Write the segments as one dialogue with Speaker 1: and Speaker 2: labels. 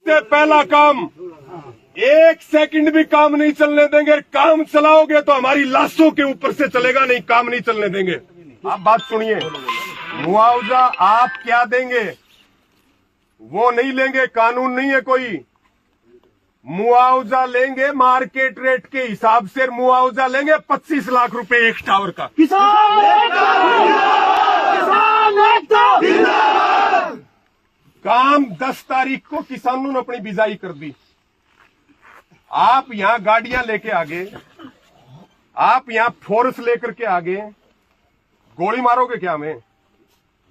Speaker 1: सबसे पहला काम, एक सेकंड भी काम नहीं चलने देंगे। काम चलाओगे तो हमारी लाशों के ऊपर से चलेगा, नहीं काम नहीं चलने देंगे। आप बात सुनिए, मुआवजा आप क्या देंगे वो नहीं लेंगे, कानून नहीं है कोई। मुआवजा लेंगे मार्केट रेट के हिसाब से, मुआवजा लेंगे 25 लाख रुपए एक टावर का। काम 10 तारीख को किसानों ने अपनी बिजाई कर दी। आप यहां गाड़ियां लेके आगे, आप यहां फोर्स लेकर के आगे, गोली मारोगे क्या हमें?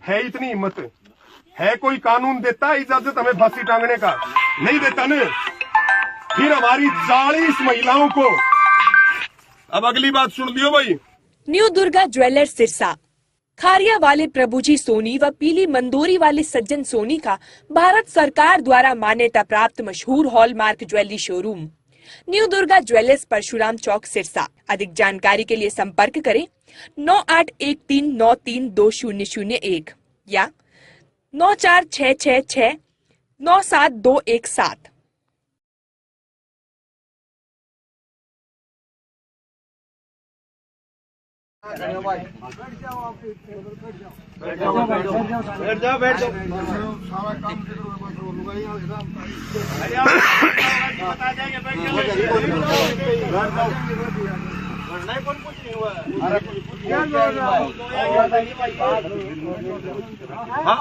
Speaker 1: है इतनी हिम्मत? है कोई कानून देता है इजाजत हमें फांसी टांगने का? नहीं देता न। फिर हमारी 40 महिलाओं को, अब अगली बात सुन लियो भाई।
Speaker 2: न्यू दुर्गा ज्वेलर्स सिरसा, खारिया वाले प्रभुजी सोनी व पीली मंदोरी वाले सज्जन सोनी का भारत सरकार द्वारा मान्यता प्राप्त मशहूर hallmark jewellery showroom new Durga jewellers, Parshuram Chowk, Sirsa. अधिक जानकारी के लिए संपर्क करें 9813932001 या 9466697217।
Speaker 3: बैठ जाओ। सारा काम बता देंगे, बैठ जाओ। कुछ नहीं हुआ।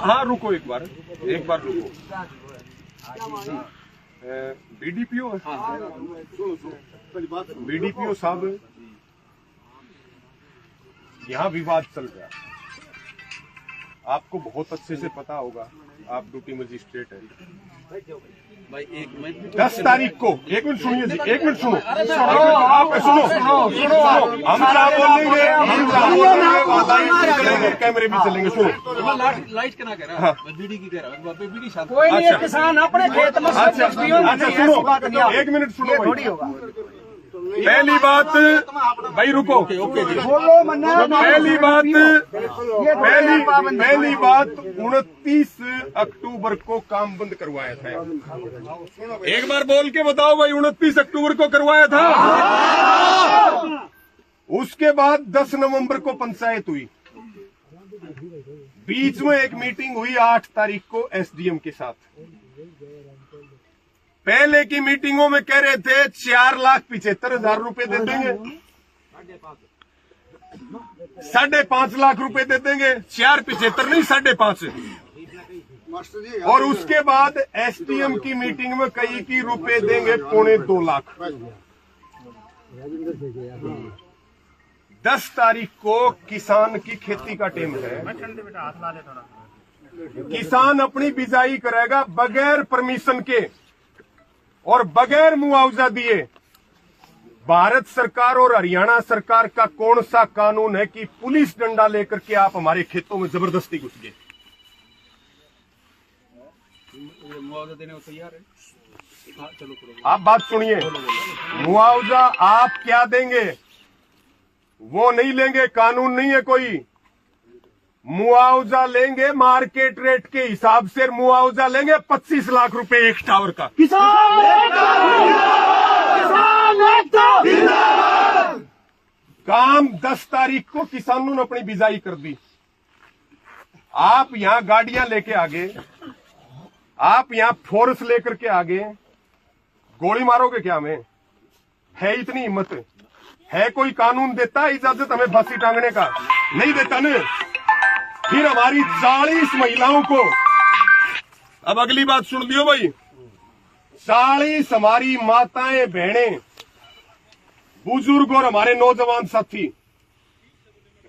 Speaker 1: हाँ रुको, एक बार रुको। बीडीपीओ साहब, यहाँ विवाद चल गया, आपको बहुत अच्छे से पता होगा, आप ड्यूटी मजिस्ट्रेट हैं। भाई 10 तारीख को, एक मिनट सुनिए जी, एक मिनट सुनो, आप सुनो, हम क्या बोलेंगे, चलेंगे, कैमरे भी चलेंगे। सुनो,
Speaker 4: लाइट क्या कह रहा है, बीडी की कह रहा है, बीडी शांत।
Speaker 3: कोई नहीं, किसान अपने खेत में।
Speaker 1: अच्छा सुनो, एक मिनट सुनो भाई। पहली बात भाई रुको, पहली बात 29 अक्टूबर को काम बंद करवाया था। एक बार बोल के बताओ भाई, 29 अक्टूबर को करवाया था। उसके बाद 10 नवंबर को पंचायत हुई, बीच में एक मीटिंग हुई 8 तारीख को एसडीएम के साथ। पहले की मीटिंगों में कह रहे थे 4,75,000 रुपए दे देंगे, 5.5 लाख रुपए दे देंगे, 4,75,000 नहीं 5.5। और उसके बाद एसडीएम की मीटिंग में कही कि रुपए देंगे 2.25 लाख। 10 तारीख को किसान की खेती का टाइम है, किसान अपनी बिजाई करेगा बगैर परमिशन के और बगैर मुआवजा दिए। भारत सरकार और हरियाणा सरकार का कौन सा कानून है कि पुलिस डंडा लेकर के आप हमारे खेतों में जबरदस्ती घुस गए?
Speaker 4: मुआवजा देने को तैयार है। चलो
Speaker 1: आप बात सुनिए, मुआवजा आप क्या देंगे वो नहीं लेंगे, कानून नहीं है कोई। मुआवजा लेंगे मार्केट रेट के हिसाब से, मुआवजा लेंगे 25 लाख रुपए एक टावर का। काम 10 तारीख को किसानों ने अपनी बिजाई कर दी। आप यहां गाड़ियां लेके आगे, आप यहां फोर्स लेकर के आगे, गोली मारोगे क्या हमें? है इतनी हिम्मत? है कोई कानून देता है इजाजत हमें फांसी टांगने का? नहीं देता न। फिर हमारी 40 महिलाओं को, अब अगली बात सुन लियो भाई, 40 हमारी माताएं, बहनें, बुजुर्ग और हमारे नौजवान साथी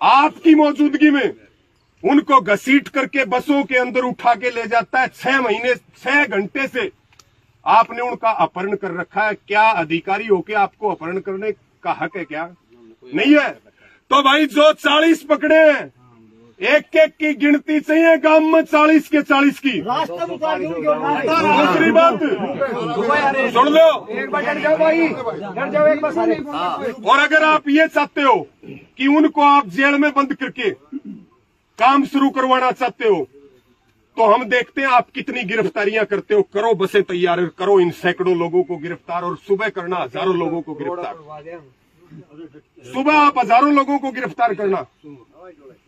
Speaker 1: आपकी मौजूदगी में उनको घसीट करके बसों के अंदर उठा के ले जाता है। 6 घंटे से आपने उनका अपहरण कर रखा है। क्या अधिकारी होके आपको अपहरण करने का हक है क्या? नहीं है। तो भाई जो 40 पकड़े हैं, एक एक की गिनती चाहिए गांव में, 40 के 40 की। दूसरी बात सुन लो, और अगर आप ये चाहते हो कि उनको आप जेल में बंद करके काम शुरू करवाना चाहते हो तो हम देखते हैं आप कितनी गिरफ्तारियां करते हो। करो बसें तैयार, करो इन सैकड़ों लोगों को गिरफ्तार, और सुबह करना हजारों लोगों को गिरफ्तार। सुबह आप हजारों लोगों को गिरफ्तार करना।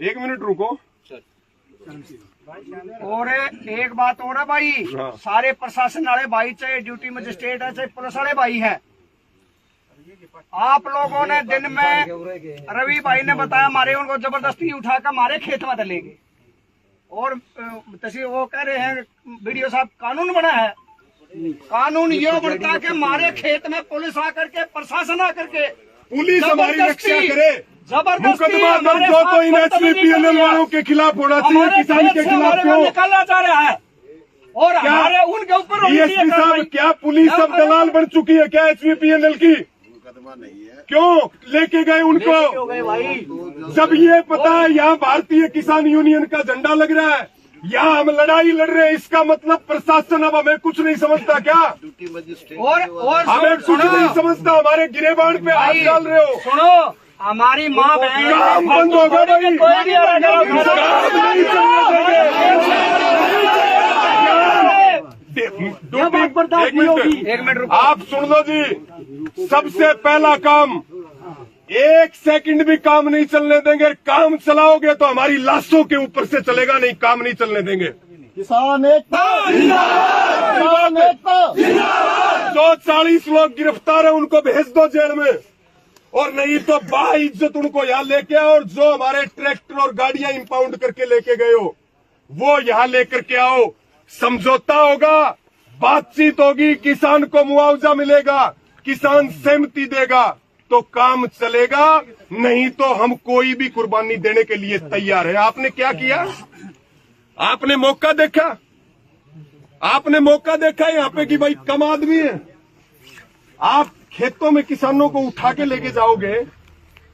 Speaker 1: एक मिनट रुको।
Speaker 3: और एक बात और है भाई,
Speaker 1: हाँ।
Speaker 3: सारे प्रशासन वाले भाई, चाहे ड्यूटी मजिस्ट्रेट है चाहे पुलिस वाले भाई है, आप लोगों ने दिन में, रवि भाई ने बताया हमारे, उनको जबरदस्ती उठा कर हमारे खेत में डलेंगे। और तहसील वो कह रहे हैं वीडियो साहब, कानून बना है, कानून ये बनता है कि हमारे खेत में पुलिस आकर के, प्रशासन आकर के,
Speaker 1: पुलिस हमारी रक्षा करे,
Speaker 3: जबरदस्ती
Speaker 1: मुकदमा दर्ज हो तो इन HVPNL वालों के खिलाफ होना चाहिए, किसान के खिलाफ क्यों?
Speaker 3: निकाला जा रहा है। और हमारे उनके ऊपर
Speaker 1: DSP साहब, क्या पुलिस अब दलाल बन चुकी है क्या HVPNL की? क्यों लेके गए उनको? जब ये पता है यहाँ भारतीय किसान यूनियन का झंडा लग रहा है, यहाँ हम लड़ाई लड़ रहे हैं, इसका मतलब प्रशासन अब हमें कुछ नहीं समझता क्या?
Speaker 3: और
Speaker 1: हमें कुछ नहीं समझता, हमारे गिरेबान पे हाथ डाल रहे हो।
Speaker 3: सुनो, हमारी माँ बहन
Speaker 1: काम बंद होगा भाई,
Speaker 3: कोई नहीं आ एक मिनट रुको।
Speaker 1: आप सुन लो जी, सबसे पहला काम, एक सेकंड भी काम नहीं चलने देंगे। काम चलाओगे तो हमारी लाशों के ऊपर से चलेगा, नहीं काम नहीं चलने देंगे।
Speaker 3: किसान एकता, किसान एकता।
Speaker 1: जो 40 लोग गिरफ्तार है उनको भेज दो जेल में, और नहीं तो बाइज्जत उनको यहाँ लेके आओ, और जो हमारे ट्रैक्टर और गाड़ियां इंपाउंड करके लेके गए हो वो यहाँ लेकर के आओ। समझौता होगा, बातचीत होगी, किसान को मुआवजा मिलेगा, किसान सहमति देगा तो काम चलेगा, नहीं तो हम कोई भी कुर्बानी देने के लिए तैयार है। आपने क्या किया? आपने मौका देखा, आपने मौका देखा यहाँ पे कि भाई कम आदमी है। आप खेतों में किसानों को उठा के लेके जाओगे,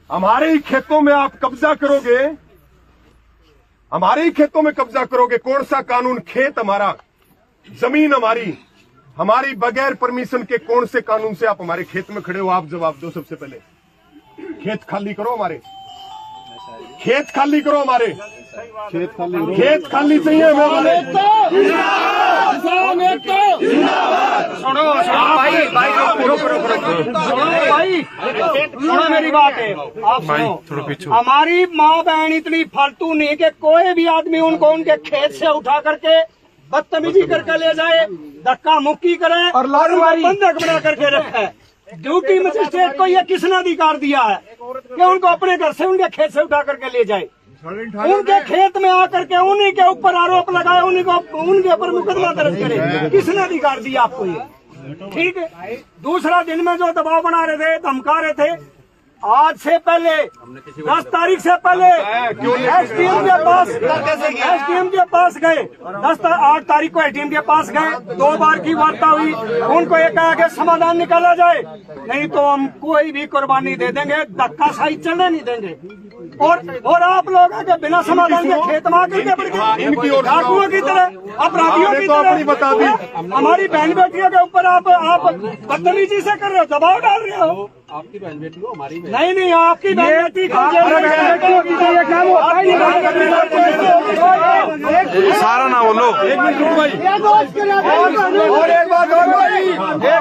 Speaker 1: हमारे ही खेतों में आप कब्जा करोगे, हमारे ही खेतों में कब्जा करोगे। कौन सा कानून? खेत हमारा, जमीन हमारी, हमारी बगैर परमिशन के कौन से कानून से आप हमारे खेत में खड़े हो? आप जवाब दो। सबसे पहले खेत खाली करो, हमारे खेत खाली करो, हमारे खेत खाली चाहिए हमें।
Speaker 3: सुनो भाई, सुनो मेरी बात है, आप सुनो। हमारी माँ बहन इतनी फालतू नहीं कि कोई भी आदमी उनको उनके खेत से उठा करके बदतमीजी करके ले जाए, धक्का मुक्की करे और बंधक बना करके रखे। ड्यूटी मजिस्ट्रेट को यह किसने अधिकार दिया है कि उनको अपने घर से, उनके खेत से उठा करके ले जाए? उनके खेत में आकर के उन्हीं के ऊपर आरोप लगाए, उन्हीं को, उनके ऊपर मुकदमा दर्ज करे। किसने अधिकार दिया आपको ये? ठीक है। दूसरा, दिन में जो दबाव बना रहे थे, धमका रहे थे, आज से पहले 10 तारीख से पहले एसडीएम के पास गए, 8 तारीख को एसडीएम के पास गए, 2 बार की वार्ता हुई, उनको ये कहा कि समाधान निकाला जाए, नहीं तो हम कोई भी कुर्बानी दे देंगे, धक्काशाही चलने नहीं देंगे। और आप लोग आके बिना समाधान के खेत में आकर के डाकुओं की तरह, अपराधियों की तरह
Speaker 1: बता दी,
Speaker 3: हमारी बहन बेटियों के ऊपर आप बदतमीजी से कर रहे हो, दबाव डाल रहे हो।
Speaker 4: आपकी बहन बेटी हो, हमारी
Speaker 3: नहीं, आपकी बहन बेटी
Speaker 1: सारा ना बोलो। एक मिनट रुको भाई,
Speaker 3: और एक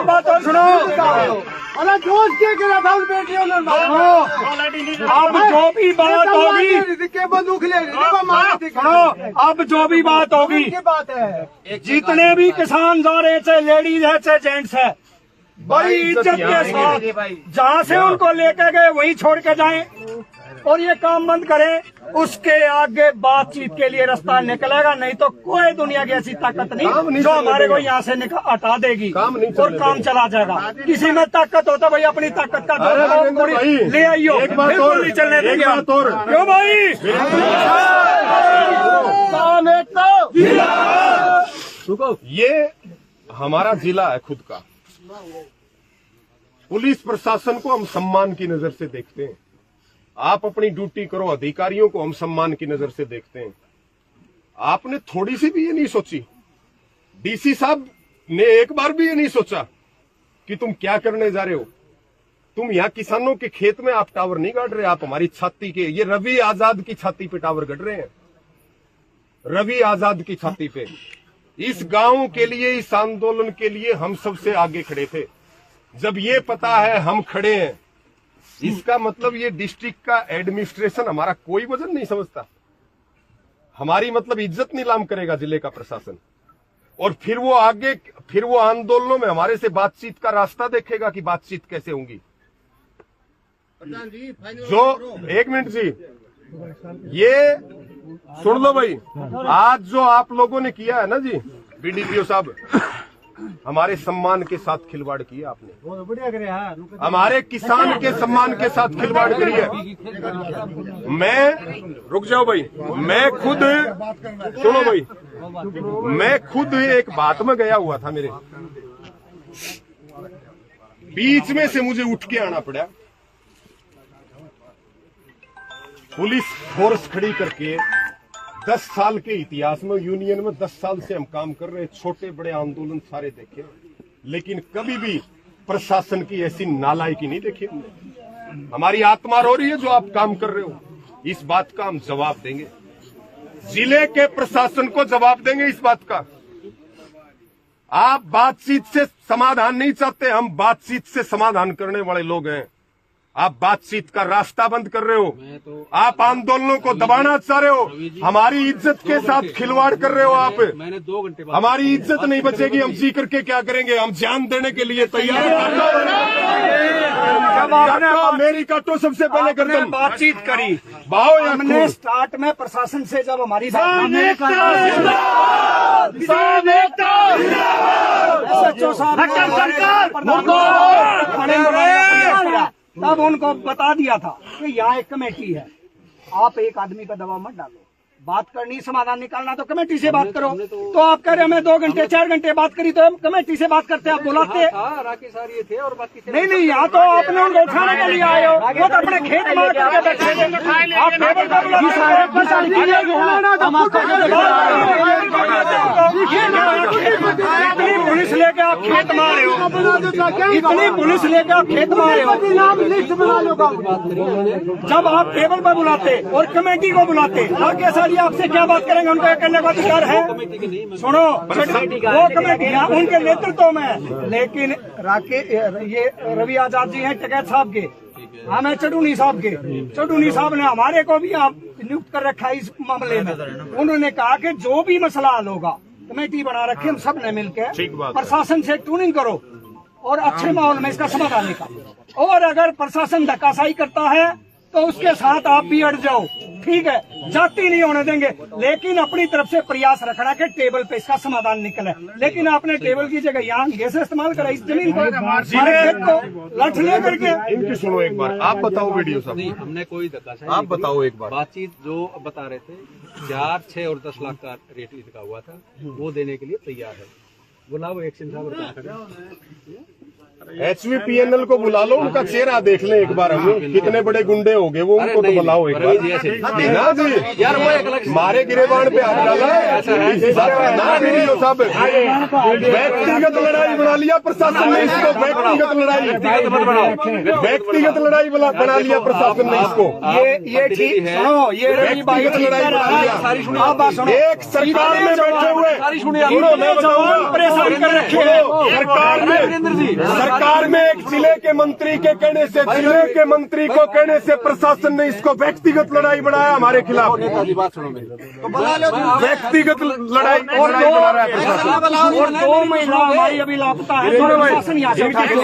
Speaker 3: बात और सुनो। अरे दोस्त क्या करा था उन बेटियों ने? अब जो भी बात होगी, बंदूक ले सुनो, अब जो भी बात होगी, जितने भी किसान जा रहे, चाहे लेडीज है चाहे जेंट्स है, बड़ी इज्जत के साथ जहाँ से उनको लेकर गए वहीं छोड़ के जाएं, और ये काम बंद करें। उसके आगे बातचीत के लिए रास्ता निकलेगा, नहीं तो कोई दुनिया की ऐसी ताकत नहीं जो हमारे को यहाँ से हटा देगी और काम चला जाएगा। किसी में ताकत होता भाई, अपनी ताकत का ले आइयो, बिल्कुल नहीं चलने देंगे। क्यों भाई?
Speaker 1: ये हमारा जिला है खुद का। पुलिस प्रशासन को हम सम्मान की नजर से देखते हैं, आप अपनी ड्यूटी करो। अधिकारियों को हम सम्मान की नजर से देखते हैं। आपने थोड़ी सी भी ये नहीं सोची, डीसी साहब ने एक बार भी ये नहीं सोचा कि तुम क्या करने जा रहे हो। तुम यहाँ किसानों के खेत में आप टावर नहीं गाड़ रहे, आप हमारी छाती के, ये रवि आजाद की छाती पे टावर गढ़ रहे हैं। रवि आजाद की छाती पे। इस गांव के लिए, इस आंदोलन के लिए हम सबसे आगे खड़े थे। जब ये पता है हम खड़े हैं, इसका मतलब ये डिस्ट्रिक्ट का एडमिनिस्ट्रेशन हमारा कोई वजन नहीं समझता, हमारी मतलब इज्जत नीलाम करेगा जिले का प्रशासन। और फिर वो आगे, फिर वो आंदोलनों में हमारे से बातचीत का रास्ता देखेगा कि बातचीत कैसे होंगी। जो एक मिनट जी, ये सुन लो भाई, आज जो आप लोगों ने किया है ना जी, बीडीपीओ साहब, हमारे सम्मान के साथ खिलवाड़ किया आपने, हमारे किसान के सम्मान के साथ खिलवाड़ करी है। मैं, रुक जाओ भाई, मैं खुद, सुनो भाई, मैं खुद एक बात में गया हुआ था, मेरे बीच में से मुझे उठ के आना पड़ा, पुलिस फोर्स खड़ी करके। 10 साल के इतिहास में, यूनियन में 10 साल से हम काम कर रहे हैं, छोटे बड़े आंदोलन सारे देखे, लेकिन कभी भी प्रशासन की ऐसी नालायकी नहीं देखी हमने। हमारी आत्मा रो रही है जो आप काम कर रहे हो, इस बात का हम जवाब देंगे, जिले के प्रशासन को जवाब देंगे इस बात का। आप बातचीत से समाधान नहीं चाहते, हम बातचीत से समाधान करने वाले लोग हैं। आप बातचीत का रास्ता बंद कर रहे हो, आप आंदोलनों को दबाना चाह रहे हो, हमारी इज्जत के साथ खिलवाड़ कर रहे हो आप।
Speaker 4: मैंने 2 घंटे बाद
Speaker 1: हमारी इज्जत नहीं बचेगी, हम जी करके क्या करेंगे, हम जान देने के लिए तैयार हैं। मेरी काटो सबसे पहले कर दो,
Speaker 3: बातचीत करी,
Speaker 1: बाओ
Speaker 3: हमने स्टार्ट में प्रशासन से जब हमारी SHO साहब तब उनको बता दिया था कि यहाँ एक कमेटी है, आप एक आदमी पर दबाव मत डालो, बात करनी, समाधान निकालना तो कमेटी से बात करो। तो आप कह रहे मैं 2 घंटे 4 घंटे बात करी, तो हम कमेटी से बात करते, आप बुलाते
Speaker 4: राकेश सर ये थे और बाकी
Speaker 3: नहीं, यहाँ तो आपने उनको उठाने के लिए आए हो, वो तो अपने खेत मार करके बैठे थे, आप टेबल पर इतनी पुलिस लेके आप खेत मारे हो, इतनी पुलिस लेके आप खेत मारे हो, जब आप टेबल पर बुलाते और कमेटी को बुलाते, राकेश सर आपसे क्या बात करेंगे, उनका करने का अधिकार है। सुनो, वो कमेटियां उनके नेतृत्व में, लेकिन ये रवि आजाद जी हैं टिकैत साहब के, हमें चडूनी साहब के, चडूनी साहब ने हमारे को भी आप नियुक्त कर रखा है इस मामले में। उन्होंने कहा कि जो भी मसला हल होगा, कमेटी बना रखी, हम सब ने मिलकर प्रशासन से ट्यूनिंग करो और अच्छे माहौल में इसका समाधान निकालो। और अगर प्रशासन धक्काशाही करता है तो उसके साथ आप भी अड़ जाओ, ठीक है, जाति नहीं होने देंगे, लेकिन अपनी तरफ से प्रयास रखना कि टेबल पे इसका समाधान निकले। लेकिन आपने टेबल की जगह यहाँ गैस इस्तेमाल करा इस जमीन पर, लठ लेकर के।
Speaker 1: इनकी सुनो एक बार, आप बताओ वीडियो साहब,
Speaker 4: नहीं, हमने कोई धक्का,
Speaker 1: आप बताओ एक बार।
Speaker 4: बातचीत जो बता रहे थे 4, 6 और 10 लाख का रेट लिखा हुआ था, वो देने के लिए तैयार है। बुलाओ एक्शन साहब,
Speaker 1: HVPNL को बुला लो, उनका चेहरा देख लें एक बार, हम कितने बड़े गुंडे हो गए वो, उनको तो बुलाओ एक बार ना जी।
Speaker 4: यार वो एक
Speaker 1: मारे गिरेबान पे हाथ डाला ना वीडियो साहब, व्यक्तिगत लड़ाई बना लिया प्रशासन ने इसको, व्यक्तिगत लड़ाई, व्यक्तिगत लड़ाई बना लिया प्रशासन ने इसको।
Speaker 3: ये ठीक सुनो, ये
Speaker 1: व्यक्तिगत लड़ाई बना लिया।
Speaker 3: आप बात सुनो,
Speaker 1: एक सरकार में बैठे हुए, सुनो मैं बताऊंगा,
Speaker 3: परेशान कर रखे हैं
Speaker 1: सरकार में एक जिले के मंत्री के कहने से, जिले के मंत्री को कहने से प्रशासन ने इसको व्यक्तिगत लड़ाई बढ़ाया हमारे खिलाफ।
Speaker 4: बात सुनो मेरी,
Speaker 1: व्यक्तिगत लड़ाई बना रहा है प्रशासन।
Speaker 3: और 2 महिला हमारी अभी लापता है, तो प्रशासन यहाँ से उठा के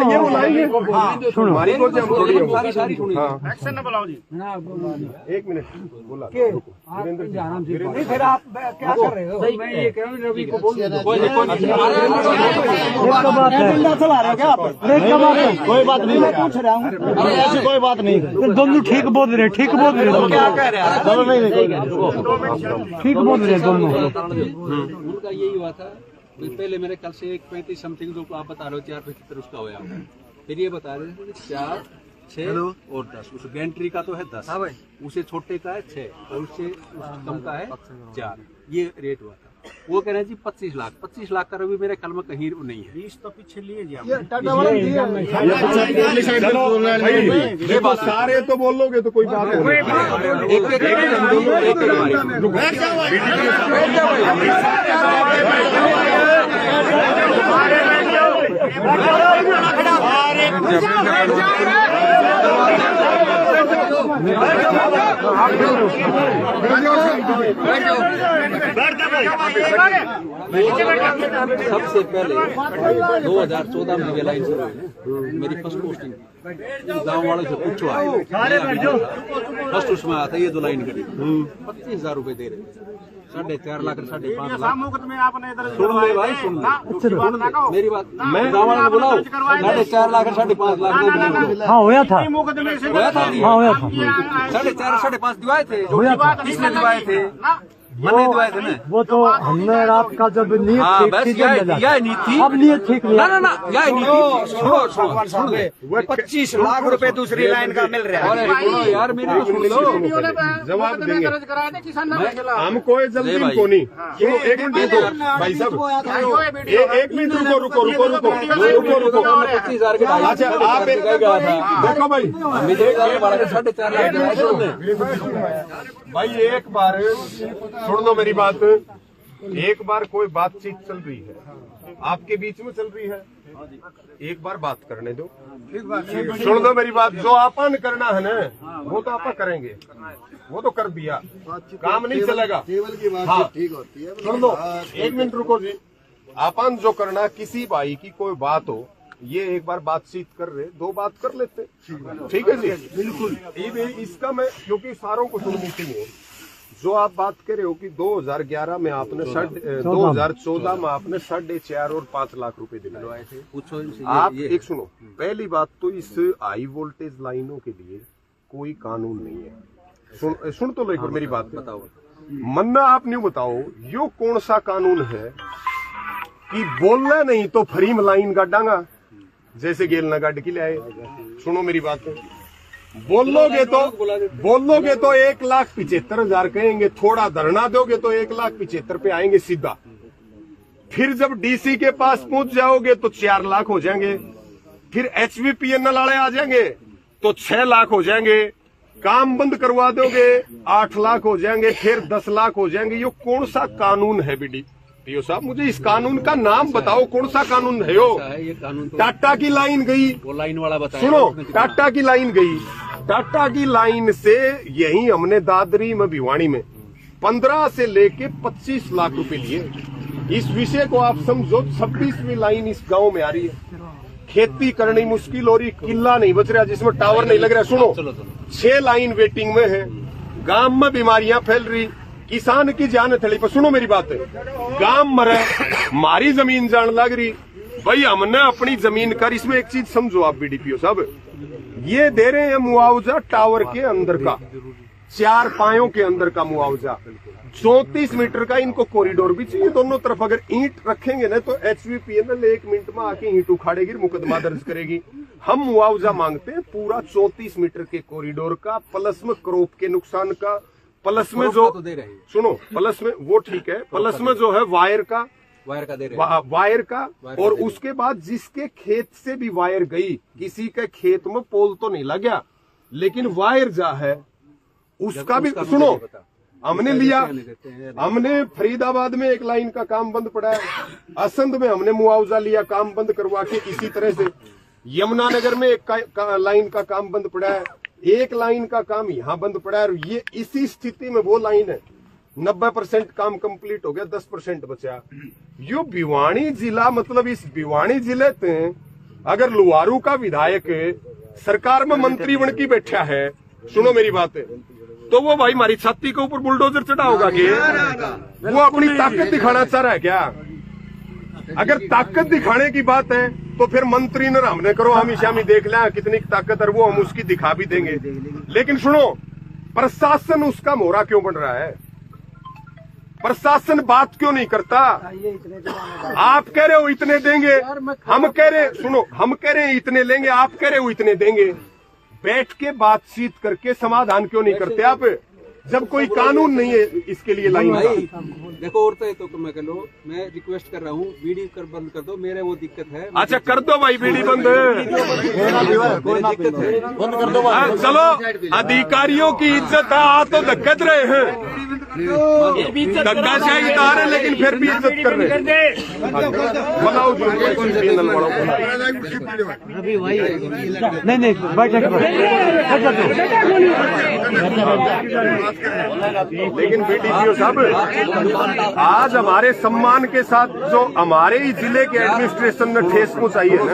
Speaker 1: ये बुलाएंगे हमारी को हम थोड़ी एक्शन न बुलाओ जी। 1 मिनट बोला
Speaker 3: नहीं, फिर आप क्या कर रहे हो? मैं ये कह रहा हूँ रवि को बोल दो,
Speaker 5: कोई बात नहीं,
Speaker 3: मैं पूछ रहा हूँ,
Speaker 5: ऐसी कोई बात नहीं,
Speaker 3: दोनों ठीक बोल रहे, ठीक बोल रहे,
Speaker 5: क्या कह रहे हैं दोनों,
Speaker 3: ठीक बोल रहे दोनों।
Speaker 4: उनका यही हुआ था, पहले मेरे कल से 1:35 समथिंग जो आप बता रहे हो 4:75 उसका होया, फिर ये बता रहे थे 4, 6 और 10, उस गैंट्री का तो है 10, उसे छोटे का है 6 और उससे कम का है 4। ये रेट हुआ था। वो कह रहे हैं जी 25 लाख। 25 लाख का अभी मेरे कल में कहीं नहीं है।
Speaker 3: 20 तो पीछे लिए जी
Speaker 1: ये बात सारे तो बोलोगे तो कोई बात नहीं।
Speaker 4: सबसे पहले 2014 में ये लाइन शुरू हुई। मेरी फर्स्ट पोस्टिंग गाँव वालों से पूछो, फर्स्ट उसमें आता ये 2 लाइन करी 25,000 रुपए दे रहे, 4.5 लाख 5.5 लाख। सुन ले भाई, सुन ले मेरी बात। मैं गाँव वालों को बुलाओ, 4.5 लाख 5.5 लाख।
Speaker 5: हाँ होया था,
Speaker 4: होया था,
Speaker 5: हाँ होया था।
Speaker 4: 4.5 5.5 दिवाए थे, किसने दिवाए थे? मैंने दिवाए थे ना।
Speaker 5: वो तो हमने रात का जब नीयत
Speaker 4: हाँ
Speaker 5: ठीक
Speaker 4: बस
Speaker 5: थी,
Speaker 4: यह नीति थी।
Speaker 5: अब नीयत ठीक
Speaker 4: ना ना ना, यह नीति सुनो
Speaker 3: 25 लाख रुपए दूसरी लाइन का मिल रहा है।
Speaker 4: यार मेरी तो सुन लो,
Speaker 1: जवाब देंगे हम, कोई जल्दी को नहीं। सुनो एक मिनट रुको भाई साहब, एक मिनट रुको।
Speaker 4: 25,000 के
Speaker 1: अच्छा आप देखो भाई,
Speaker 4: 4.5 लाख
Speaker 1: भाई एक बार सुन लो मेरी बात। एक बार कोई बातचीत चल रही है, आपके बीच में चल रही है, एक बार बात करने दो। सुन दो मेरी बात। जो आपन करना है ना वो तो आपा करेंगे, वो तो कर दिया, काम नहीं चलेगा। हाँ सुन लो, एक मिनट रुको जी। आपन जो करना, किसी भाई की कोई बात हो, ये एक बार बातचीत कर रहे, 2 बात कर लेते, ठीक है जी, बिल्कुल। इसका मैं क्योंकि सारों को सुननी चाहिए। जो आप बात कर रहे हो कि 2011 में आपने 2014 में आपने 4.5 और 5 लाख रुपए दिलवाए थे।
Speaker 4: पूछो
Speaker 1: आप एक सुनो, पहली बात तो इस हाई वोल्टेज लाइनों के लिए कोई कानून नहीं है। सुन तो लो एक बार मेरी बात,
Speaker 4: बताओ।
Speaker 1: मन्ना आप नहीं बताओ, यो कौन सा कानून है कि बोलना नहीं तो फरीम लाइन गाडांगा, जैसे गेल ना गाड़ के ले आए। सुनो मेरी बात, बोलोगे तो 1,75,000 कहेंगे, थोड़ा धरना दोगे तो 1,75,000 पे आएंगे सीधा। फिर जब डीसी के पास पहुंच जाओगे तो 4 लाख हो जाएंगे, फिर HVPNL वाले आ जाएंगे तो 6 लाख हो जाएंगे, काम बंद करवा दोगे 8 लाख हो जाएंगे, फिर 10 लाख हो जाएंगे। ये कौन सा कानून है बीडीओ साहब? मुझे इस कानून का नाम बताओ, कौन सा कानून है यो?
Speaker 4: ये कानून तो
Speaker 1: टाटा की लाइन गई,
Speaker 4: वो लाइन वाला बताया।
Speaker 1: सुनो, टाटा की लाइन गई, टाटा की लाइन से यही हमने दादरी में भिवानी में 15 से लेके 25 लाख रुपए लिए। इस विषय को आप समझो, 26वीं लाइन इस गांव में आ रही है। खेती करनी मुश्किल हो रही, किला नहीं बच रहा जिसमें टावर नहीं लग रहा। सुनो, 6 लाइन वेटिंग में है, गांव में बीमारियां फैल रही, किसान की जान थड़ी पर। सुनो मेरी बात, गांव मरे, हमारी जमीन जान लग रही। भाई हमने अपनी जमीन कर, इसमें एक चीज समझो आप बीडीपीओ साहब, ये दे रहे हैं मुआवजा टावर के अंदर का, 4 पायों के अंदर का मुआवजा, 34 मीटर का इनको कॉरिडोर भी चाहिए दोनों तरफ। अगर ईंट रखेंगे ना तो HVPNL 1 मिनट में आके ईंट उखाड़ेगी, मुकदमा दर्ज करेगी। हम मुआवजा मांगते हैं पूरा 34 मीटर के कॉरिडोर का, प्लस में क्रॉप के नुकसान का, प्लस में जो
Speaker 4: तो दे रहे हैं।
Speaker 1: सुनो, प्लस में वो ठीक है, प्लस में जो है वायर का
Speaker 4: दे रहे हैं।
Speaker 1: वायर का, और उसके बाद जिसके खेत से भी वायर गई, किसी के खेत में पोल तो नहीं लग गया, लेकिन वायर जा है उसका भी सुनो। हमने लिया, हमने फरीदाबाद में एक लाइन का काम बंद पड़ा है, असंध में हमने मुआवजा लिया काम बंद करवा के। इसी तरह से यमुनानगर में एक लाइन का काम बंद पड़ा है, एक लाइन का काम यहाँ बंद पड़ा है। ये इसी स्थिति में वो लाइन है, 90% काम कंप्लीट हो गया, 10% बचा। यो भिवानी जिला, मतलब इस भिवानी जिले में अगर लुहारू का विधायक सरकार में मंत्री बन के बैठा है, सुनो मेरी बात, तो वो भाई हमारी छाती के ऊपर बुलडोजर चढ़ा होगा कि वो अपनी ताकत दिखाना चाह रहा है क्या? अगर ताकत दिखाने की बात है तो फिर मंत्री न हमने करो, हम शामी देख लें कितनी ताकत है, वो हम उसकी दिखा भी देंगे। लेकिन सुनो, प्रशासन उसका मोहरा क्यों बन रहा है? प्रशासन बात क्यों नहीं करता? आप कह रहे हो इतने देंगे, हम कह रहे, सुनो, हम कह रहे हैं इतने लेंगे, आप कह रहे हो इतने देंगे। बैठ के बातचीत करके समाधान क्यों नहीं करते आप? जब कोई कानून नहीं है इसके लिए लाइन का।
Speaker 4: भाई देखो औरतें तो मैं कह लो, मैं रिक्वेस्ट कर रहा हूँ बीड़ी कर बंद कर दो, मेरे वो दिक्कत है।
Speaker 1: अच्छा कर दो भाई बीड़ी बंद,
Speaker 4: दिक्कत है
Speaker 6: बंद कर दो
Speaker 1: हाँ, चलो अधिकारियों की इज्जत है, आ तो धक्कत रहे हैं, धक्काशाही तो आ रहे लेकिन फिर भी इज्जत कर रहे हैं। बनाओ जो
Speaker 5: नहीं बैठक
Speaker 1: लेकिन बीडीपीओ साहब आज हमारे सम्मान के साथ जो हमारे ही जिले के एडमिनिस्ट्रेशन ने ठेस पहुंचाई है ना,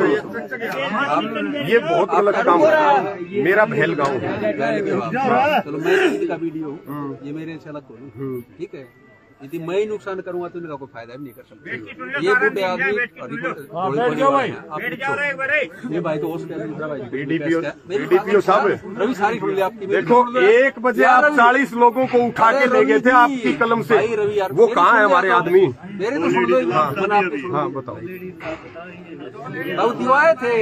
Speaker 1: ये बहुत गलत काम है। मेरा भेल गांव है।
Speaker 4: चलो मैं इनका वीडियो ये मेरे से अलग बोलूं, ठीक है, यदि मैं ही नुकसान करूंगा तो इनका कोई फायदा भी नहीं कर सकता। ये बूढ़े आदमी ये भाई तो
Speaker 1: बीडीपीओ साहब
Speaker 4: रवि सारी सुन ली आपकी।
Speaker 1: देखो 1 बजे आप 40 लोगों को उठा के ले गए थे आपकी कलम से, वो कहाँ है हमारे आदमी?
Speaker 4: मेरे तो सुन लो,
Speaker 1: हाँ बताओ।
Speaker 4: दिवाए थे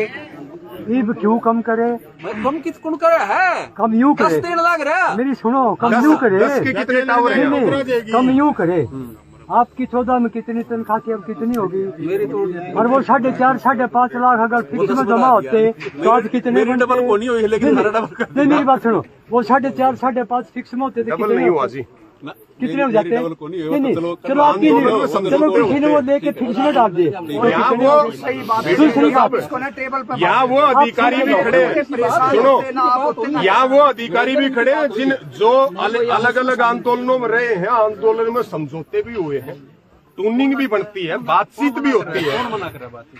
Speaker 5: ईब क्यों कम करे?
Speaker 4: मैं कम किस कौन करे है?
Speaker 5: कम यूं करे।
Speaker 4: 10 दिन लग रहा।
Speaker 5: मेरी सुनो, कम यूं करे।
Speaker 1: 10 के कितने टावर हैं?
Speaker 5: नहीं, कम यूं करे। आपकी 14 में कितनी तनख्वाह थी, अब कितनी होगी?
Speaker 4: मेरी तो
Speaker 5: और वो 4.5 5.5 लाख अगर फिक्स में जमा होते तो आज कितने बनते?
Speaker 4: डबल को नहीं हुई, लेकिन मेरा डबल
Speaker 5: नहीं मेरी बात सुनो, वो 4.5 5.5 फिक्स में होते थे,
Speaker 1: डबल नहीं हुआ जी।
Speaker 5: कितने हो जाते हैं?
Speaker 4: डबल को नहीं हुई,
Speaker 5: नहीं
Speaker 4: चलो
Speaker 5: चलो आपकी
Speaker 1: आंदोलन
Speaker 5: चलो किसी ने वो लेके फिक्स में डाल दिए।
Speaker 1: यहाँ वो
Speaker 5: दूसरी बात,
Speaker 1: यहाँ वो अधिकारी भी खड़े हैं, सुनो, यहाँ वो अधिकारी भी खड़े हैं जो अलग अलग आंदोलनों में रहे हैं, आंदोलन में समझौते भी हुए हैं, टूनिंग भी बनती है, बातचीत भी होती है।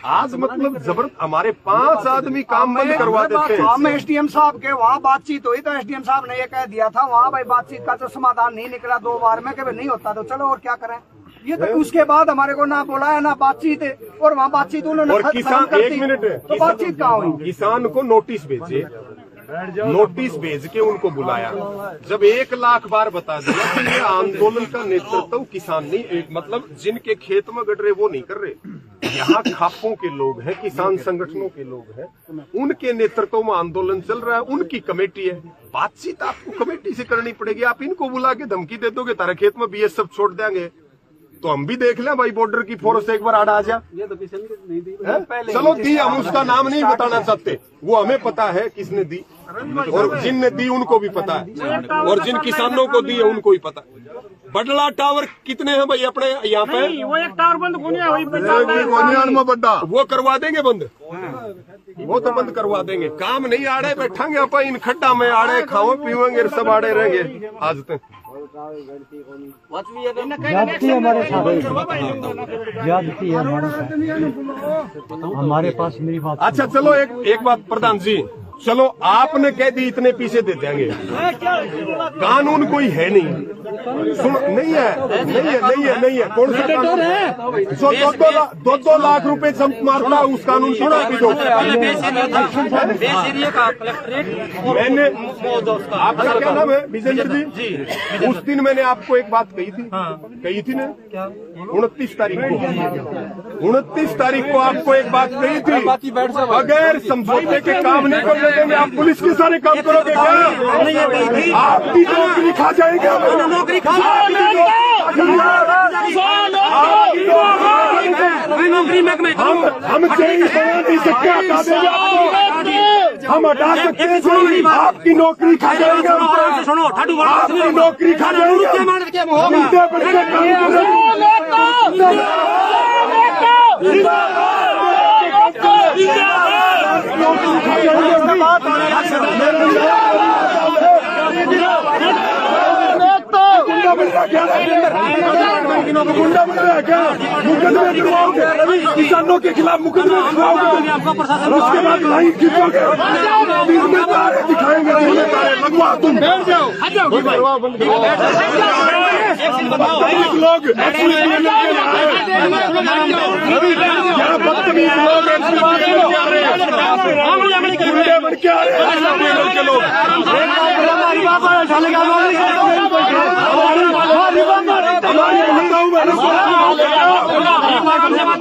Speaker 1: आज मतलब जबरदस्त हमारे 5 आदमी काम बंद करवा देते हैं।
Speaker 3: हम एसडीएम साहब के वहाँ बातचीत हुई तो एसडीएम साहब ने ये कह दिया था वहाँ भाई बातचीत का तो समाधान नहीं निकला 2 बार में, कभी नहीं होता तो चलो और क्या करें। ये तो उसके बाद हमारे को ना बुलाया ना बातचीत, और वहाँ बातचीत उन्होंने
Speaker 1: और किसान 1 मिनट
Speaker 3: तो बातचीत कहाँ हुई?
Speaker 1: किसान को नोटिस भेजे, नोटिस भेज के उनको बुलाया, जब 1 लाख बार बता दिया कि ये आंदोलन का नेतृत्व किसान नहीं, एक मतलब जिनके खेत में गड़ रहे वो नहीं कर रहे, यहाँ खापों के लोग हैं, किसान संगठनों के लोग हैं, उनके नेतृत्व में आंदोलन चल रहा है, उनकी कमेटी है। बातचीत आपको कमेटी से करनी पड़ेगी। आप इनको बुला के धमकी दे दोगे तारे खेत में बीएसएफ छोड़ देंगे तो हम भी देख लें भाई, बॉर्डर की फोर्स एक बार आ जा।
Speaker 4: ये तो किसी ने नहीं दी।
Speaker 1: चलो दी, हम उसका नाम नहीं बताना चाहते, वो हमें पता है किसने दी, और जिनने दी उनको भी पता है, और जिन किसानों को दी है उनको भी पता है। बडला टावर कितने हैं भाई अपने यहाँ पे?
Speaker 3: वो एक टावर बंद
Speaker 1: बड्डा वो करवा देंगे बंद, वो तो बंद करवा देंगे। काम नहीं आड़े बैठांगे अपन इन खड्डा में, आड़े खाओ पीवेंगे, सब आड़े रहेंगे। आज तक
Speaker 5: ज्यादती है हमारे साथ, ज्यादती है हमारे साथ, हमारे पास मेरी बात।
Speaker 1: अच्छा चलो एक बात प्रधान जी, चलो आपने कह दी इतने पीछे दे देंगे, कानून कोई है नहीं, सुन नहीं है कौन सा कानून है जो 2 लाख रुपए जम मारता है, उस कानून की कॉपी दो। मैंने आपका क्या नाम है? विजेंद्र जी। उस दिन मैंने आपको एक बात कही थी ना, 29 तारीख को आपको एक बात कही थी, बगैर समझौते के काम नहीं करने देंगे। आप पुलिस के सारे काम करोगे क्या? आपकी नौकरी खा जाएंगे, नौकरी खा हम से क्या हटा देंगे आपको? हम हटा सकते हैं, आपकी नौकरी खा जाएंगे, आपकी नौकरी खा जाएंगे। गुंडा बन रहा है क्या? मुकदमे करवाओगे, किसानों के खिलाफ मुकदमे करवाओगे, उसके बाद लाइन खींचोगे, दिखाएंगे लगवा तुम बैठ जाओ। लोग बदतमीज लोग बन के आ रहे हैं,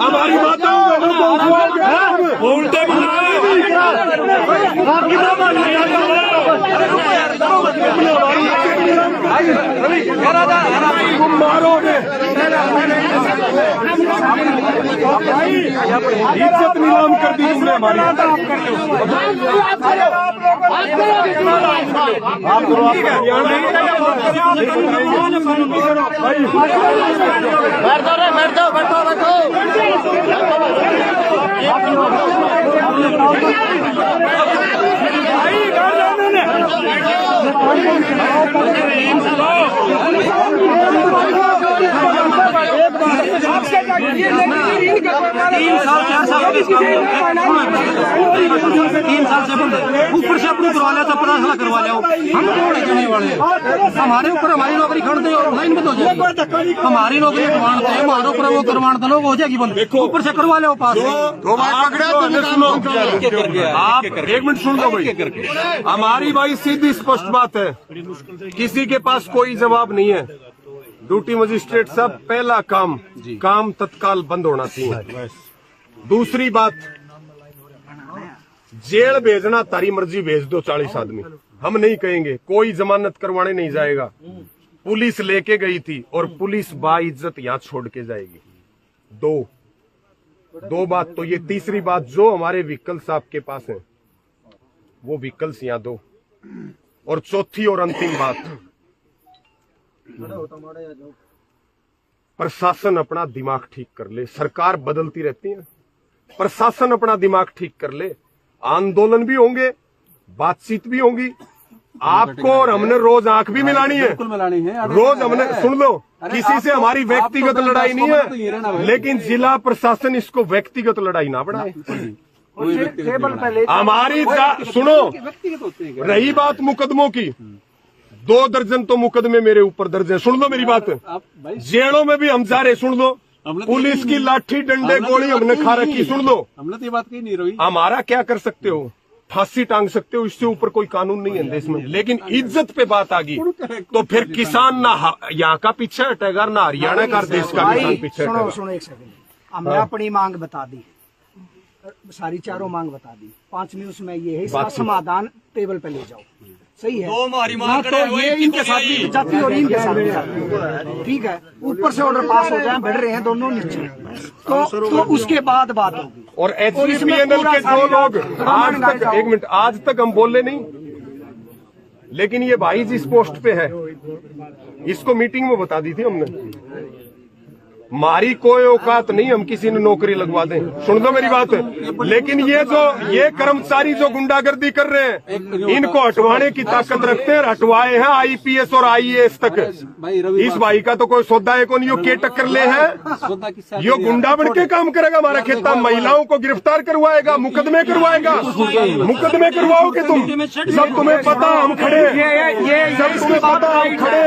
Speaker 1: हमारी माताओं बहनों को उल्टे तुम मारोगे, इज्जत नीलाम कर दी तुमने हमारी।
Speaker 4: तीन साल से बंद है, ऊपर से अपनी करवा लिया तो 50 लाख करवा लिया। हम कौन है जाने वाले, हमारे ऊपर हमारी नौकरी खड़ दे और लाइन बंद हो जाएगी। हमारी नौकरी करवाते हैं, हमारे ऊपर वो करवाते लोग हो जाएगी बंद, ऊपर से करवा लो पास।
Speaker 1: आप एक मिनट सुन लो भाई, हमारी भाई सीधी स्पष्ट बात है, किसी के पास कोई जवाब नहीं है। ड्यूटी मजिस्ट्रेट साहब, पहला काम तत्काल बंद होना चाहिए। दूसरी बात, जेल भेजना तारी मर्जी, भेज दो 40 आदमी, हम नहीं कहेंगे, कोई जमानत करवाने नहीं जाएगा। पुलिस लेके गई थी और पुलिस बाइज्जत यहां छोड़ के जाएगी। दो बात तो ये। तीसरी बात, जो हमारे व्हीकल्स आपके पास हैं वो व्हीकल्स यहां दो। और चौथी और अंतिम बात, प्रशासन अपना दिमाग ठीक कर ले। सरकार बदलती रहती है, प्रशासन अपना दिमाग ठीक कर ले। आंदोलन भी होंगे, बातचीत भी होगी, आपको और हमने रोज आंख भी मिलानी है, रोज हमने, सुन लो, किसी से हमारी व्यक्तिगत लड़ाई नहीं है, लेकिन जिला प्रशासन इसको व्यक्तिगत लड़ाई ना बढ़ाए। हमारी सुनो, रही बात मुकदमों की, 2 दर्जन तो मुकदमे मेरे ऊपर दर्ज है। सुन लो मेरी बात, जेलों में भी हम जा रहे, सुन लो, पुलिस की लाठी डंडे गोली हमने खा रखी, सुन लो।
Speaker 4: हमने तो ये बात कही नहीं रही।
Speaker 1: हमारा क्या कर सकते हो, फांसी टांग सकते हो, इससे ऊपर कोई कानून नहीं है देश में। लेकिन इज्जत पे बात आ गई तो फिर किसान ना यहाँ का पीछे हटेगा, ना हरियाणा का, देश का किसान पीछे हटेगा।
Speaker 3: सुनो एक सेकंड, हमने अपनी मांग बता दी, सारी चारों मांग बता दी, 5 न्यूज में ये है, इसका समाधान टेबल पे ले जाओ। सही है, तो ये इनके साथ भी जाती और इनके साथ भी जाती, ठीक है। ऊपर से ऑर्डर पास हो जाए, बढ़ रहे हैं दोनों नीचे, तो उसके बाद बात होगी।
Speaker 1: और HVPNL के जो लोग आज तक, एक मिनट, आज तक हम बोले नहीं, लेकिन ये भाई जिस पोस्ट पे है, इसको मीटिंग में बता दी थी हमने, हमारी कोई औकात नहीं हम किसी ने नौकरी लगवा दें, सुन लो मेरी बात। लेकिन ये कर्मचारी जो गुंडागर्दी कर रहे हैं, इनको हटवाने की ताकत रखते हैं, हटवाए हैं IPS और IAS तक। इस भाई का तो कोई सौदा है को नहीं, यो के टक्कर ले है, यो गुंडा बन के काम करेगा हमारा खेता, महिलाओं को गिरफ्तार करवाएगा, मुकदमे करवाएगा। मुकदमे करवाओगे तुम, सब तुम्हें पता हम खड़े, सब तुम्हें पता हम खड़े।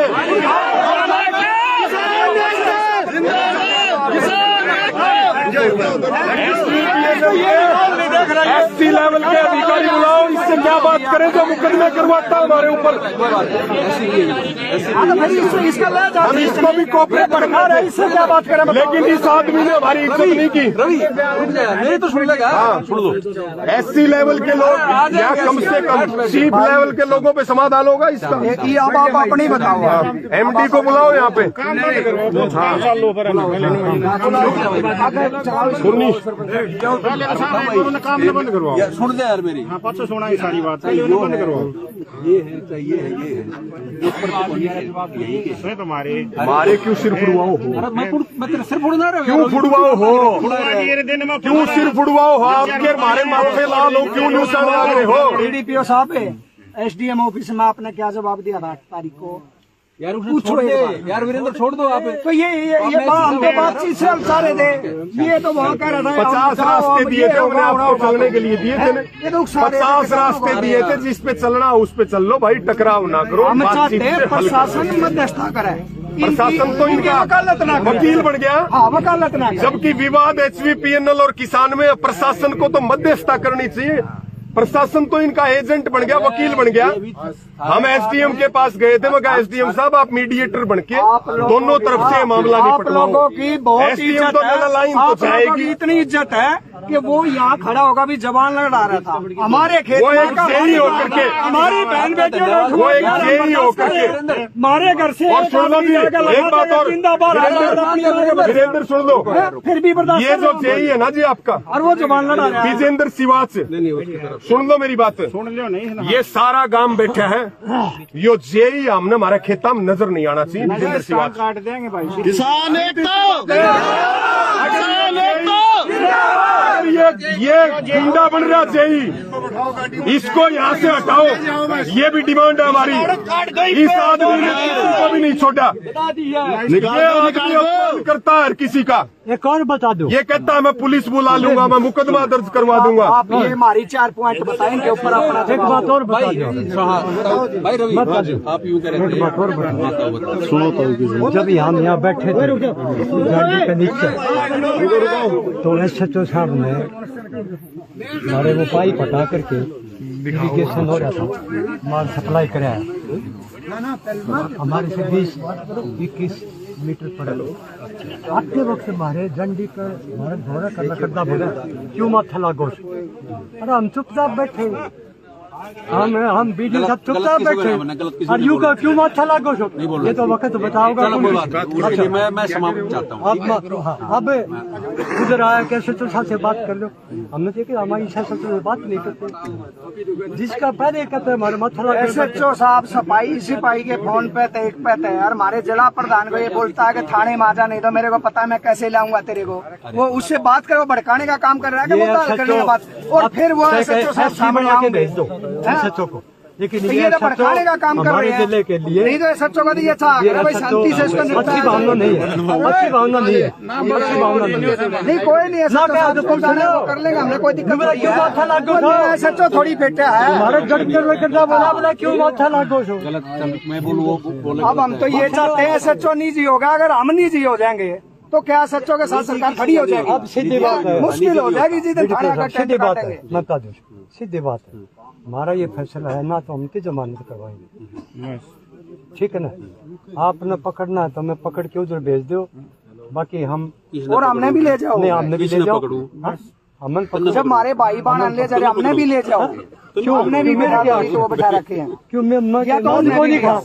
Speaker 1: SC लेवल के अधिकारी बुलाओ, इससे क्या बात करें जो मुकदमे करवाता हमारे ऊपर। हम इसको भी कोपरे पढ़ा रहे, इससे क्या बात करें। लेकिन इस आदमी ने हमारी इज्जत नहीं की।
Speaker 4: मेरी तो सुन लगा, सुन लो,
Speaker 1: SC लेवल के लोग या कम से कम चीफ लेवल के लोगों पे समाधान होगा इसका।
Speaker 3: अब आप अपनी बताओ,
Speaker 1: MD को बुलाओ यहाँ पे।
Speaker 4: सुन दे यार मेरी,
Speaker 5: सुना ही सारी बात है,
Speaker 4: ये है चाहिए है, ये है
Speaker 5: तुम्हारे
Speaker 1: हमारे क्यों सिर फुड़वाओ हो,
Speaker 4: मैं तेरे सिर फुड़ना रहा,
Speaker 1: क्यों फुड़वाओ हो, क्यों सिर फुड़वाओ हो, आपके हमारे माथे लाल हो, क्यों निशान लगा रहे हो।
Speaker 3: DDPO साहब, SDM ऑफिस में आपने क्या जवाब दिया था 8 तारीख को?
Speaker 4: यार छोड़ दे यार, वीरेंद्र छोड़ दो आप।
Speaker 3: तो ये हम तो बातचीत से हम सारे थे, ये तो वहाँ कह रहा था
Speaker 1: 50 रास्ते दिए थे हमने आपको चलने के लिए, दिए थे 50 रास्ते दिए थे, जिस पे चलना उस पे चल लो भाई, टकराव ना करो।
Speaker 3: हम चाहते हैं प्रशासन मध्यस्थता करे,
Speaker 1: प्रशासन तो इनका
Speaker 3: वकालत ना
Speaker 1: वकील बन गया।
Speaker 3: हाँ, वकालत ना,
Speaker 1: जबकि विवाद HVPNL और किसान में प्रशासन को तो मध्यस्थता करनी चाहिए, प्रशासन तो इनका एजेंट बन गया, वकील बन गया। हम SDM के पास गए थे, मगर SDM साहब आप मीडिएटर बन के दोनों तरफ से मामला निपटवाओ।
Speaker 3: आप लोगों की बहुत
Speaker 1: SDM तो लाइन तो जाएगी,
Speaker 3: इतनी इज्जत है कि वो यहाँ खड़ा होगा भी जवान लड़ा रहा था हमारे खेत
Speaker 1: वो
Speaker 3: में
Speaker 1: एक जेई होकर के,
Speaker 3: हमारी बहन बेटियों को
Speaker 1: वो एक जेई होकर के,
Speaker 3: हमारे घर से
Speaker 1: और सुन लो जी, एक बात और वीरेंद्र सुन लो,
Speaker 3: फिर भी बर्दाश्त
Speaker 1: ये जो जेई है ना जी आपका,
Speaker 3: और वो जवान लड़ा रहा है।
Speaker 1: विजेंद्र सिवाच से सुन लो मेरी बात, ये सारा गांव बैठा है, यो जेई हमने हमारे खेता में नजर नहीं आना चाहिए। विजेंद्र सिवाच
Speaker 3: काट देंगे भाई।
Speaker 6: किसान एकता,
Speaker 1: ये गुंडा बन रहा जेई, इसको यहाँ से हटाओ, ये भी डिमांड है हमारी। इस आदमी ने किसी को भी नहीं छोड़ा, ये आदमी अपमान करता है हर किसी का।
Speaker 5: एक और बता दो,
Speaker 1: ये कहता है मैं पुलिस बुला लूंगा, मैं मुकदमा दर्ज करवा दूंगा।
Speaker 3: आप ये हमारी 4 पॉइंट बताएंगे ऊपर अपना।
Speaker 5: एक बात और बता दो
Speaker 4: भाई रवि, आप यूँ करें,
Speaker 5: एक बात और बता सुनो तो, जब हम यहाँ बैठे थे गाड़ी के नीचे, तो SHO साहब ने हमारे वो पाइप हटा करके इरिगेशन हो रहा था, माल सप्लाई कराया, हमारे से 20-21 मीटर पड़े। आते वक्त हमारे झंडी पर हमारा घोड़ा करदा बोला क्यों माथा लागो, अरे हम चुपचाप बैठे, हम वीडियो सब चुपचाप बैठे, और यूं का क्यों माथा लागो, ये तो वक्त बताओगा।
Speaker 4: मैं समाप्त चाहता हूँ।
Speaker 5: अब उधर आया कैसे तो साथ से बात कर लो, हमने देखा हमारी शासन से बात नहीं करते, जिसका पहले कहते हमारे माथा लागो।
Speaker 3: SHO साहब सफाई सिपाही के फोन पे एक पे थे, और हमारे जिला प्रधान को ये बोलता है कि थाने में आ जा, नहीं तो मेरे को पता है मैं कैसे लाऊंगा तेरे को। वो उससे बात करे, वो भड़काने का काम कर रहा है कि वो ताल करने का बात, और फिर वो SHO साहब सामने आएंगे
Speaker 5: SHO को, लेकिन
Speaker 3: ये तो भड़काने का काम कर रहे हैं।
Speaker 5: जिले के लिए
Speaker 3: नहीं तो SHO का तो ये था भाई शांति से इसको
Speaker 5: अच्छी भावना नहीं है, अच्छी भावना नहीं है, अच्छी भावना नहीं है।
Speaker 3: नहीं कोई नहीं SHO साहब को कर लेंगे, हमें कोई दिक्कत नहीं है। SHO थोड़ी बेटा है
Speaker 5: हमारे जगदर में करना बोला क्यों माथा लागो छो।
Speaker 4: गलत मैं बोलूँ,
Speaker 3: अब हम तो ये चाहते हैं SHO निजी होगा, अगर हम निजी हो जाएंगे तो क्या SHO के साथ सरकार खड़ी हो जाएगी?
Speaker 5: अब सीधी बात है,
Speaker 3: मुश्किल हो जाएगी जिस थाना का
Speaker 5: सीधी बात है,
Speaker 3: काटेंगे।
Speaker 5: मैं बता दूं, सीधी बात है, हमारा ये फैसला है ना, तो हम की जमानत करवाएंगे, ठीक है ना। आपने पकड़ना है तो हमें पकड़ के उधर भेज दो, बाकी हम
Speaker 3: और हमने भी ले जाओ,
Speaker 5: नहीं हमने भी ले जाओ, हमने
Speaker 3: जब हमारे भाई बहन ले जा रहे हमने भी ले जाओ, क्यों हमने भी बैठा रखे हैं,
Speaker 5: क्यों मैं
Speaker 3: या तो
Speaker 5: नहीं खा